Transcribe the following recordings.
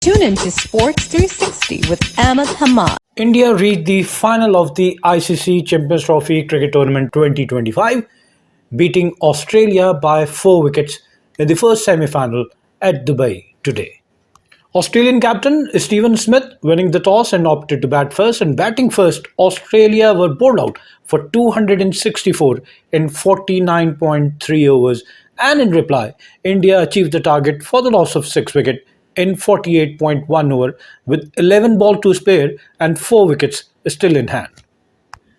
Tune into Sports 360 with Ahmed Hamad. India reached the final of the ICC Champions Trophy Cricket Tournament 2025, beating Australia by 4 wickets in the first semi-final at Dubai today. Australian captain Steven Smith winning the toss and opted to bat first, and batting first, Australia were bowled out for 264 in 49.3 overs, and in reply, India achieved the target for the loss of 6 wickets in 48.1 over with 11 ball to spare and 4 wickets still in hand.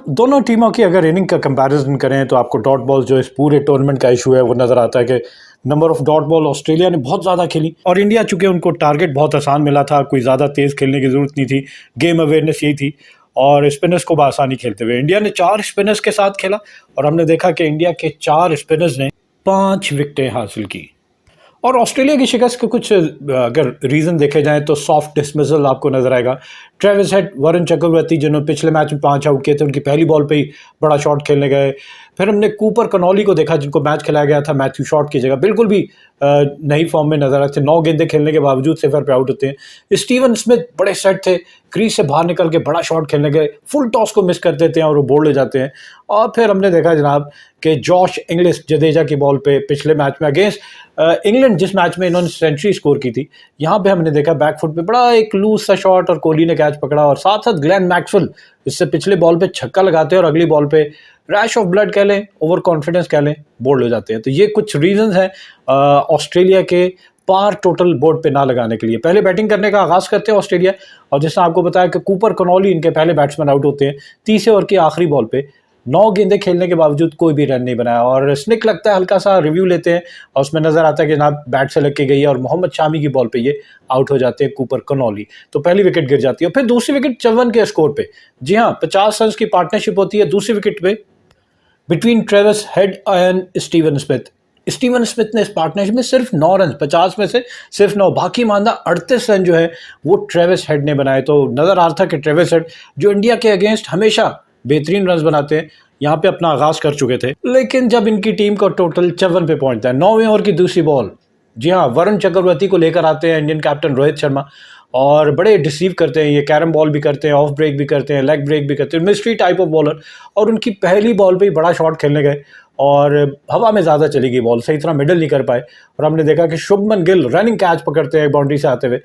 दोनों टीमों की अगर inning का comparison करें तो आपको dot ball जो इस पूरे टूर्नामेंट का इशू है वो नज़र आता है कि number of dot ball Australia ने बहुत ज़्यादा खेली और इंडिया चूँकि उनको टारगेट बहुत आसान मिला था, कोई ज़्यादा तेज़ खेलने की ज़रूरत नहीं थी, गेम अवेयरनेस यही थी और स्पिनर्स को बआसानी खेलते हुए इंडिया ने 4 स्पिनर्स के साथ खेला और हमने देखा कि इंडिया के 4 स्पिनर्स ने 5 विकेटें हासिल की। और ऑस्ट्रेलिया की शिकस्त के कुछ अगर रीज़न देखे जाएं तो सॉफ्ट डिसमिसल आपको नजर आएगा। ट्रेविस हेड, वरुण चक्रवर्ती जिन्होंने पिछले मैच में 5 आउट किए थे, उनकी पहली बॉल पे ही बड़ा शॉट खेलने गए। फिर हमने कूपर कनॉली को देखा जिनको मैच खिलाया गया था मैथ्यू शॉट की जगह, बिल्कुल भी नई फॉर्म में नजर आए थे, 9 गेंदें खेलने के बावजूद सिफर पे आउट होते हैं। स्टीवन स्मिथ बड़े सेट थे, क्रीज से बाहर निकल के बड़ा शॉट खेलने गए, फुल टॉस को मिस कर देते हैं और वो बोल्ड हो जाते हैं। और फिर हमने देखा जनाब कि जॉश इंग्लिश जडेजा की बॉल पे पिछले मैच में अगेंस्ट इंग्लैंड जिस मैच में इन्होंने सेंचुरी स्कोर की थी, यहाँ पे हमने देखा बैकफुट पे बड़ा एक लूज सा शॉट और कोहली ने कैच पकड़ा और साथ साथ ग्लेन मैक्सवेल इससे पिछले बॉल पे छक्का लगाते हैं और अगली बॉल पे रैश ऑफ ब्लड कह लें, ओवर कॉन्फिडेंस कह लें, बोल्ड हो जाते हैं। तो ये कुछ रीजंस हैं ऑस्ट्रेलिया के पार टोटल बोर्ड पे ना लगाने के लिए। पहले बैटिंग करने का आगाज करते हैं ऑस्ट्रेलिया और जैसा आपको बताया कि कूपर कनॉली इनके पहले बैट्समैन आउट होते हैं। 30 ओवर की आखिरी बॉल पे 9 गेंदें खेलने के बावजूद कोई भी रन नहीं बनाया और स्निक लगता है, हल्का सा रिव्यू लेते हैं और उसमें नजर आता है कि जनाब बैट से लग के गई है और मोहम्मद शामी की बॉल पे ये आउट हो जाते हैं कूपर कनॉली, तो पहली विकेट गिर जाती है। फिर दूसरी विकेट 54 के स्कोर पे, जी हाँ, 50 रन की पार्टनरशिप होती है दूसरी विकेट पे between Travis head and Steven Smith. Steven Smith ने इस पार्टनरशिप में सिर्फ 9 रन, 50 में से सिर्फ 9, बाकी मानदा 38 रन जो है वो ट्रेविस हेड ने बनाए। तो नजर आ रहा था कि ट्रेविस हेड जो इंडिया के अगेंस्ट हमेशा बेहतरीन रन बनाते हैं, यहाँ पे अपना आगाज कर चुके थे। लेकिन जब इनकी टीम को टोटल 54 पे पहुंचता है, 9वें ओवर की दूसरी बॉल, जी हाँ, वरुण चक्रवर्ती को लेकर आते हैं इंडियन कैप्टन रोहित शर्मा और बड़े डिसीव करते हैं। ये कैरम बॉल भी करते हैं, ऑफ ब्रेक भी करते हैं, लेग ब्रेक भी करते हैं, मिस्ट्री टाइप ऑफ बॉलर। और उनकी पहली बॉल पे ही बड़ा शॉट खेलने गए और हवा में ज़्यादा चली गई बॉल, सही तरह मिडल नहीं कर पाए और हमने देखा कि शुभमन गिल रनिंग कैच पकड़ते हैं बाउंड्री से आते हुए।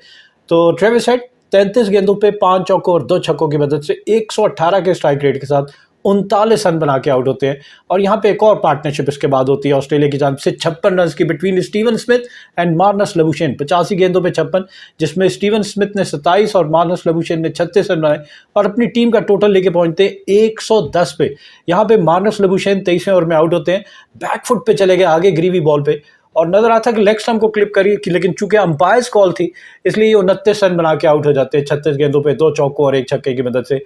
तो ट्रेविस हेड 33 गेंदों पे 5 चौकों और 2 छक्कों की मदद से 118 के स्ट्राइक रेट के साथ 39 रन बना के आउट होते हैं। और यहाँ पे एक और पार्टनरशिप इसके बाद होती है ऑस्ट्रेलिया की जानिब से 56 रन की between Steven Smith and Marnus Labuschagne, 85 गेंदों पे 56, जिसमें स्टीवन स्मिथ ने 27 और मार्नस लबुशेन ने 36 रन बनाए और अपनी टीम का टोटल लेके पहुंचते 110 पे। यहाँ पे मार्नस लबुशेन 23वें ओवर में आउट होते हैं, बैकफुट पे चले गए आगे ग्रीवी बॉल पे और नजर आता कि लेग स्टंप को क्लिप करी कि, लेकिन चूंकि अंपायर्स कॉल थी इसलिए 29 रन बना के आउट हो जाते हैं 36 गेंदों पे 2 चौकों और 1 छक्के की मदद से।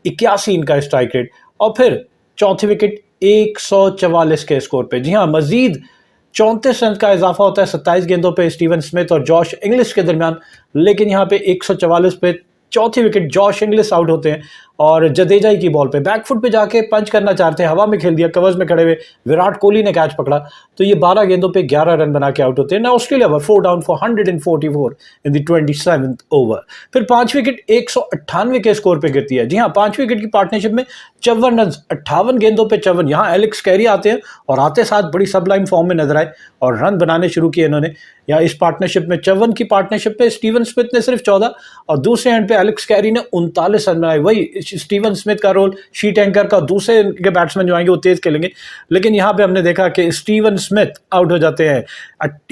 81 इनका स्ट्राइक रेट और फिर चौथी विकेट 144 के स्कोर पे, जी हाँ, मजीद 34 रन का इजाफा होता है 27 गेंदों पे स्टीवन स्मिथ और जॉश इंग्लिश के दरमियान। लेकिन यहाँ पे 144 पे चौथी विकेट जॉश इंग्लिश आउट होते हैं और जडेजा की बॉल पे बैकफुट पे जाके पंच करना चाहते हैं, हवा में खेल दिया, कवर्स में खड़े हुए विराट कोहली ने कैच पकड़ा, तो ये 12 गेंदों पे 11 रन बना के आउट होते हैं। ना Australia were 4 down for 144 in the 27th over. फिर 5 विकेट 198 के स्कोर पे गिरती है, जी हाँ, 5 विकेट की पार्टनरशिप में 54 रन, 58 गेंदों पे 54। यहाँ एलेक्स कैरी आते हैं और आते साथ बड़ी सबलाइन फॉर्म में नजर आए और रन बनाने शुरू किए इन्होंने। या इस पार्टनरशिप में 54 की पार्टनरशिप पे स्टीवन स्मिथ ने सिर्फ 14 और दूसरे एंड पे एलेक्स कैरी ने 39 रन बनाए। वही स्टीवन स्मिथ का रोल शीट एंकर का, दूसरे के बैट्समैन जो आएंगे वो तेज खेलेंगे। लेकिन यहाँ पे हमने देखा कि स्टीवन स्मिथ आउट हो जाते हैं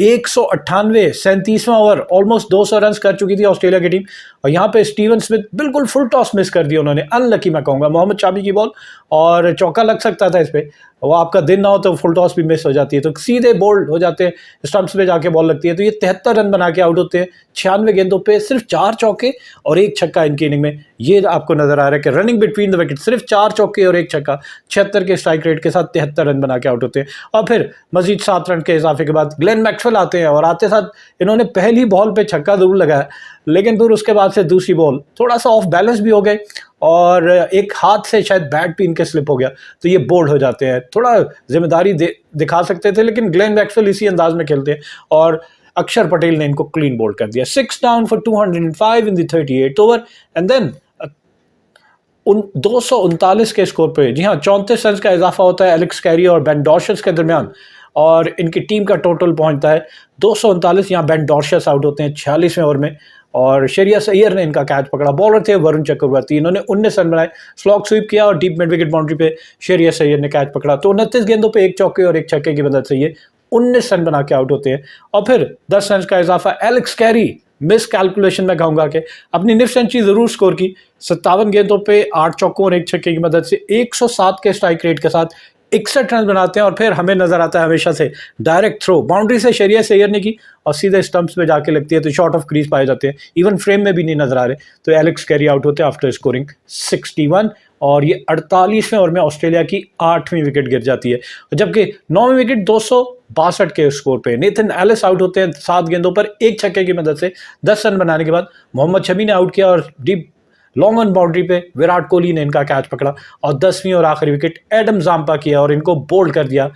198, 37वां ओवर, ऑलमोस्ट 200 रन कर चुकी थी ऑस्ट्रेलिया की टीम और यहाँ पे स्टीवन स्मिथ बिल्कुल फुल टॉस मिस कर दिया उन्होंने, अनलकी मैं कहूँगा। मोहम्मद शामी की बॉल और चौका लग सकता था इस पे, वो आपका दिन ना हो तो फुल टॉस भी मिस हो जाती है, तो सीधे बोल्ड हो जाते हैं, स्टंप्स पे जाके बॉल लगती है। तो ये 73 रन बना के आउट होते हैं 96 गेंदों पे, सिर्फ 4 चौके और 1 छक्का इनकी इनिंग में। ये आपको नजर आ रहा है कि रनिंग बिटवीन द विकेट सिर्फ 4 चौके और 1 छक्का, 76 के स्ट्राइक रेट के साथ 73 रन बना के आउट होते हैं। और फिर मजीद 7 रन के इजाफे के बाद ग्लेन मैक्सवेल आते हैं और आते साथ इन्होंने पहली बॉल पे छक्का जरूर लगाया, लेकिन फिर उसके बाद से दूसरी बॉल थोड़ा सा ऑफ बैलेंस भी हो गए और एक हाथ से शायद बैट भी इनके स्लिप हो गया, तो ये बोल्ड हो जाते हैं। थोड़ा जिम्मेदारी दिखा सकते थे, लेकिन ग्लेन मैक्सवेल इसी अंदाज में खेलते हैं और अक्षर पटेल ने इनको क्लीन बोल्ड कर दिया। 6 down for 205 in the 38th over and then 239 के स्कोर पे, जी हाँ, 34 रन का इजाफा होता है एलेक्स कैरी और बेन डॉर्शस के दरमियान और इनकी टीम का टोटल पहुंचता है 239। यहाँ बेन डॉर्शस आउट होते हैं 46वें ओवर में और शेरियस अय्यर ने इनका कैच पकड़ा। बॉलर थे वरुण चक्रवर्ती, इन्होंने 19 रन बनाए, स्लॉग स्वीप किया और डीप मिड विकेट बाउंड्री पे शेरियस अय्यर ने कैच पकड़ा। तो 29 गेंदों पे 1 चौके और 1 छक्के की मदद से ये 19 रन बना के आउट होते हैं और फिर 10 रन का इजाफा एलेक्स कैरी मिस कैलकुलेशन में कहूंगा कि अपनी निफ्ट सेंचुरी जरूर स्कोर की। 57 गेंदों पे 8 चौकों और 1 छक्के की मदद से 107 के स्ट्राइक रेट के साथ 61 रन बनाते हैं और फिर हमें नजर आता है हमेशा से डायरेक्ट थ्रो बाउंड्री से शेरियस अय्यर ने की और सीधे स्टंप्स पे जाके लगती है तो शॉर्ट ऑफ क्रीज पाए जाते हैं, इवन फ्रेम में भी नहीं नजर आ रहे। तो एलेक्स कैरी आउट होते हैं आफ्टर स्कोरिंग 61 और ये 48वें ओवर में ऑस्ट्रेलिया की 8वीं विकेट गिर जाती है। जबकि 9वीं विकेट 262 के स्कोर पे नेथन एलिस आउट होते हैं 7 गेंदों पर 1 छक्के की मदद से। 10 रन बनाने के बाद मोहम्मद शमी ने आउट किया और डीप लॉन्ग ऑन बाउंड्री पे विराट कोहली ने इनका कैच पकड़ा और 10वीं और आखिरी विकेट एडम जाम्पा किया और इनको बोल्ड कर दिया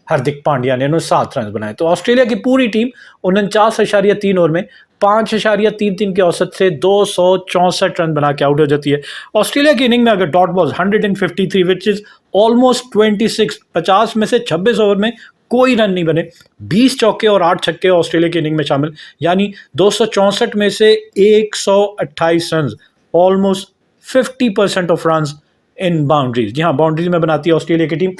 हार्दिक पांड्या ने, इन्होंने 7 रन बनाए। तो ऑस्ट्रेलिया की पूरी टीम 49.3 ओवर में 5.33 के औसत से 264 रन बना के आउट हो जाती है। ऑस्ट्रेलिया की इनिंग में अगर dot balls 153 which is almost 26, 50 में से 26 ओवर में कोई रन नहीं बने, 20 चौके और 8 छक्के ऑस्ट्रेलिया की इनिंग में शामिल, यानी 264 में से 128 run, almost 50% of run in boundaries. जी हाँ, बाउंड्रीज में बनाती है ऑस्ट्रेलिया की टीम।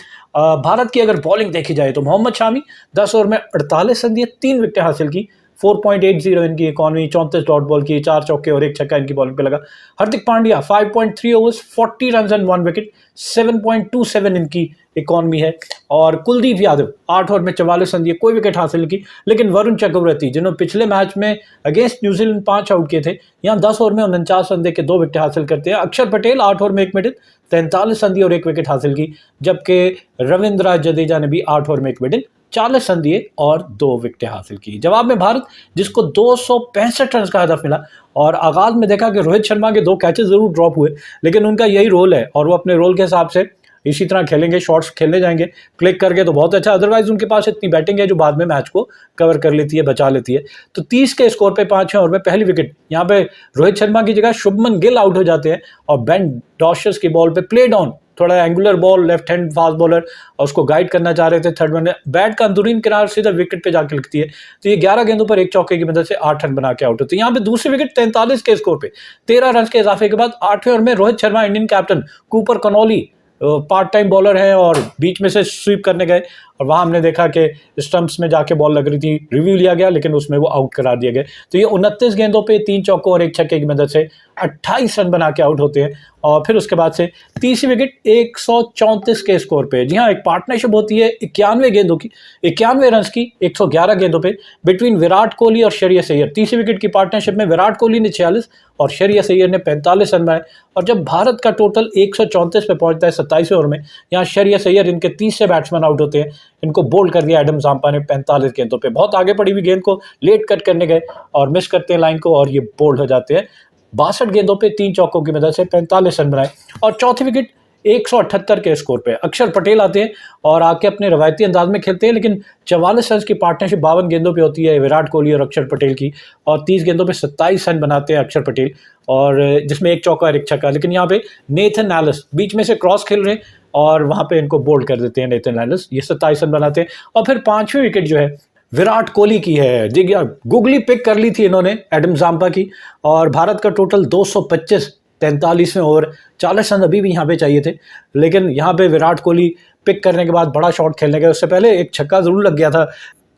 भारत की अगर बॉलिंग देखी जाए तो मोहम्मद शामी 10 ओवर में 48 रन दिए, 3 विकेट हासिल की, 4.80 इनकी इकॉनमी, 34 डॉट बॉल की, 4 चौके और 1 छक्का इनकी बॉलिंग पे लगा। Hardik Pandya 5.3 overs, 40 run and 1 wicket, 7.27 इनकी इकॉनमी है। और कुलदीप यादव 8 ओवर में 44 रन दिए, कोई विकेट हासिल की। लेकिन वरुण चक्रवर्ती जिन्होंने पिछले मैच में अगेंस्ट न्यूजीलैंड 5 आउट किए थे, यहाँ 10 ओवर में 49 रन देके 2 विकेट हासिल करते हैं। अक्षर पटेल 8 ओवर में 1 मिनट 43 रन दिए और 1 विकेट हासिल की, जबकि रविंद्र जडेजा ने भी 8 ओवर में 1 मिनट 40 रन दिए और 2 विकेटें हासिल की। जवाब में भारत, जिसको 265 रन का हदफ मिला और आगाज में देखा कि रोहित शर्मा के 2 कैचेस जरूर ड्रॉप हुए, लेकिन उनका यही रोल है और वो अपने रोल के हिसाब से इसी तरह खेलेंगे, शॉट्स खेलने जाएंगे क्लिक करके तो बहुत अच्छा, अदरवाइज उनके पास इतनी बैटिंग है जो बाद में मैच को कवर कर लेती है, बचा लेती है। तो 30 के स्कोर पे 5वें ओवर में पहली विकेट, यहाँ पे रोहित शर्मा की जगह शुभमन गिल आउट हो जाते हैं और बेन डॉर्शस की बॉल पे प्ले डाउन, थोड़ा angular ball, left hand fast bowler और उसको गाइड करना चाह रहे थे थर्ड वन में, बैट का अंदरूनी किनार सीधा विकेट पे जाके लगती है। तो ये 11 गेंदों पर 1 चौके की मदद से 8 रन बना के आउट होते हैं। यहाँ पे दूसरी विकेट 43 के स्कोर पे 13 रन के इजाफे के बाद 8वें ओवर में Rohit Sharma, Indian captain Cooper Connolly part time bowler है और बीच में से स्वीप करने गए और वहां हमने देखा कि स्टंप्स में जाके बॉल लग रही थी, रिव्यू लिया गया लेकिन उसमें वो आउट करा दिया गया। तो ये 29 गेंदों पे 3 चौकों और 1 छक्के की मदद से 28 रन बना के आउट होते हैं और फिर उसके बाद से तीसरी विकेट 134 के स्कोर पे। जी हाँ, एक पार्टनरशिप होती है 91 गेंदों की, 91 रन की 111 गेंदों पे बिटवीन विराट कोहली और श्रेयस अय्यर। तीसरी विकेट की पार्टनरशिप में विराट कोहली ने 46 और श्रेयस अय्यर ने 45 रन बनाए और जब भारत का टोटल 134 पे पहुंचता है 27वें ओवर में, यहाँ श्रेयस अय्यर इनके तीसरे बैट्समैन आउट होते हैं, इनको बोल्ड कर दिया एडम जाम्पा ने 45 गेंदों पे। बहुत आगे पड़ी हुई गेंद को लेट कट करने गए और मिस करते हैं लाइन को और ये बोल्ड हो जाते हैं। 62 गेंदों पे 3 चौकों की मदद से 45 रन बनाए और चौथी विकेट 178 के स्कोर पे अक्षर पटेल आते हैं और आके अपने रवायती अंदाज में खेलते हैं, लेकिन 44 रन की पार्टनरशिप 52 गेंदों पे होती है विराट कोहली और अक्षर पटेल की और 30 गेंदों पे 27 रन बनाते हैं अक्षर पटेल और जिसमें 1 चौका और 1 छक्का। लेकिन यहाँ पे नेथन एलिस बीच में से क्रॉस खेल रहे हैं और वहां पे इनको बोल्ड कर देते हैं नेथन एलिस, ये 27 रन बनाते हैं। और फिर 5वीं विकेट जो है विराट कोहली की है, जी गुगली पिक कर ली थी इन्होंने एडम जाम्पा की और भारत का टोटल 225, 43वें ओवर, 40 रन अभी भी यहाँ पे चाहिए थे, लेकिन यहाँ पे विराट कोहली पिक करने के बाद बड़ा शॉट खेलने गए। उससे पहले एक छक्का जरूर लग गया था,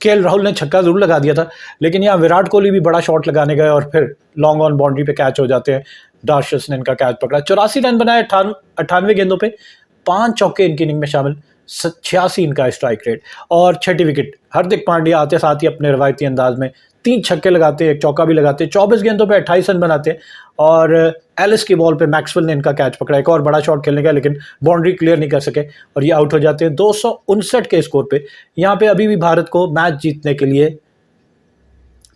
केएल राहुल ने छक्का जरूर लगा दिया था, लेकिन यहाँ विराट कोहली भी बड़ा शॉट लगाने गए और फिर लॉन्ग ऑन बाउंड्री पे कैच हो जाते हैं। डॉर्शस ने इनका कैच पकड़ा, 84 रन बनाए 98 गेंदों पे, 5 चौके इनकी इनिंग में शामिल, 86 इनका स्ट्राइक रेट। और छठी विकेट हार्दिक पांड्या आते साथ ही अपने रवायती अंदाज में 3 छक्के लगाते हैं, 1 चौका भी लगाते हैं, 24 गेंदों पे 28 रन बनाते हैं और एलिस की बॉल पे मैक्सवेल ने इनका कैच पकड़ा, एक और बड़ा शॉट खेलने का लेकिन बाउंड्री क्लियर नहीं कर सके और ये आउट हो जाते हैं 259 के स्कोर पे। यहाँ पे अभी भी भारत को मैच जीतने के लिए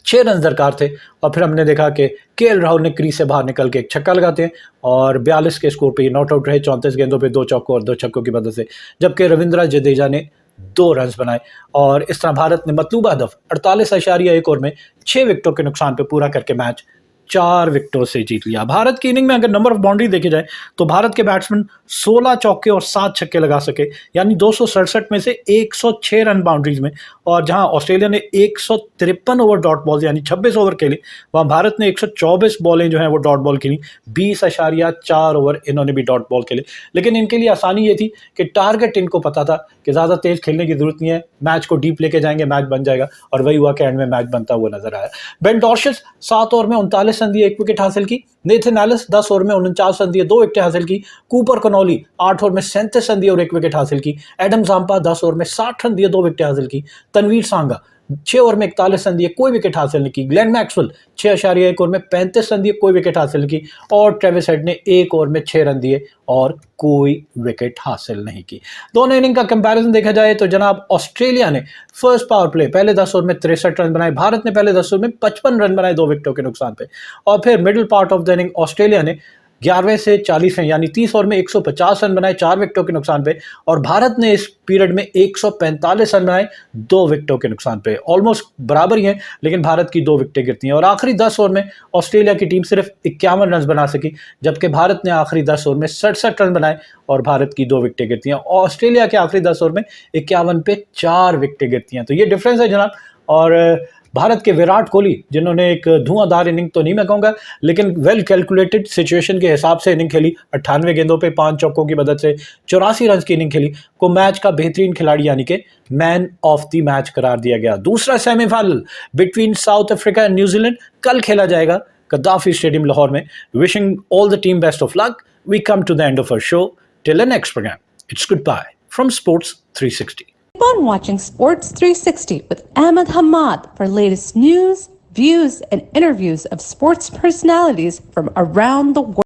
6 रन दरकार थे और फिर हमने देखा कि केएल राहुल ने क्रीज से बाहर निकल के 1 छक्का लगाते हैं और 42 के स्कोर पे ये नॉट आउट रहे 34 गेंदों पे 2 चौकों और 2 छक्कों की मदद से, जबकि रविंद्र जडेजा ने 2 रन्स बनाए और इस तरह भारत ने मतलूबा हदफ 48.1 ओवर में 6 विकेटों के नुकसान पर पूरा करके मैच 4 विकेटों से जीत लिया। भारत की इनिंग में अगर नंबर ऑफ बाउंड्री देखे जाए तो भारत के बैट्समैन 16 चौके और 7 छक्के लगा सके, यानी 267 में से 106 रन बाउंड्रीज में। और जहां ऑस्ट्रेलिया ने 153 ओवर डॉट बॉल यानी 26 ओवर खेले, वहां भारत ने 124 बॉलें जो हैं वो डॉट बॉल खेली, 20.4 ओवर इन्होंने भी डॉट बॉल खेले। लेकिन इनके लिए आसानी ये थी कि टारगेट इनको पता था कि ज़्यादा तेज खेलने की जरूरत नहीं है, मैच को डीप लेके जाएंगे, मैच बन जाएगा। और वही हुआ कि एंड में मैच बनता हुआ नजर आया। बेन डॉर्शस 7 ओवर में 39 रन दिए, 1 विकेट हासिल की। नेथन एलिस 10 ओवर में 49 रन दिए, 2 विकेट हासिल की। कूपर कनौली 8 ओवर में 37 रन दिए और 1 विकेट हासिल की। एडम जाम्पा 10 ओवर में 60 रन दिए, 2 विकेट हासिल की। तनवीर सांगा 6 ओवर में 41 रन दिए, कोई विकेट हासिल नहीं की। ग्लेन मैक्सवेल 6.1 ओवर में 35 रन दिए, कोई विकेट हासिल की। और ट्रेविस हेड ने 1 ओवर में 6 रन दिए और कोई विकेट हासिल नहीं की। दोनों इनिंग का कंपैरिजन देखा जाए तो जनाब ऑस्ट्रेलिया ने फर्स्ट पावर प्ले पहले 10 ओवर में 63 रन बनाए, भारत ने पहले 10 ओवर में 55 रन बनाए 2 विकेटों के नुकसान पे। और फिर middle part of the inning Australia ने 11वें से 40वें यानी 30 ओवर में 150 रन बनाए 4 विकेटों के नुकसान पे। और भारत ने इस पीरियड में 145 रन बनाए 2 विकेटों के नुकसान पे। ऑलमोस्ट बराबर ही है, लेकिन भारत की 2 विकेटें गिरती हैं। और आखिरी 10 ओवर में ऑस्ट्रेलिया की टीम सिर्फ 51 रन बना सकी, जबकि भारत ने आखिरी 10 ओवर में 67 रन बनाए और भारत की 2 विकेटें गिरती हैं। ऑस्ट्रेलिया के आखिरी 10 ओवर में 51 पे 4 विकेटें गिरती हैं। तो ये डिफरेंस है जनाब। और भारत के विराट कोहली, जिन्होंने एक धुआंधार इनिंग तो नहीं मैं कहूँगा, लेकिन वेल कैलकुलेटेड सिचुएशन के हिसाब से इनिंग खेली, 98 गेंदों पे 5 चौकों की मदद से 84 रन की इनिंग खेली, को मैच का बेहतरीन खिलाड़ी यानी कि मैन ऑफ द मैच करार दिया गया। दूसरा semifinal between South Africa and New Zealand कल खेला जाएगा गद्दाफी स्टेडियम लाहौर में। Wishing all the team best of luck. We come to the end of our show. Till the next program, it's good bye from sports 360. Keep on watching Sports 360 with Ahmed Hamad for latest news, views, and interviews of sports personalities from around the world.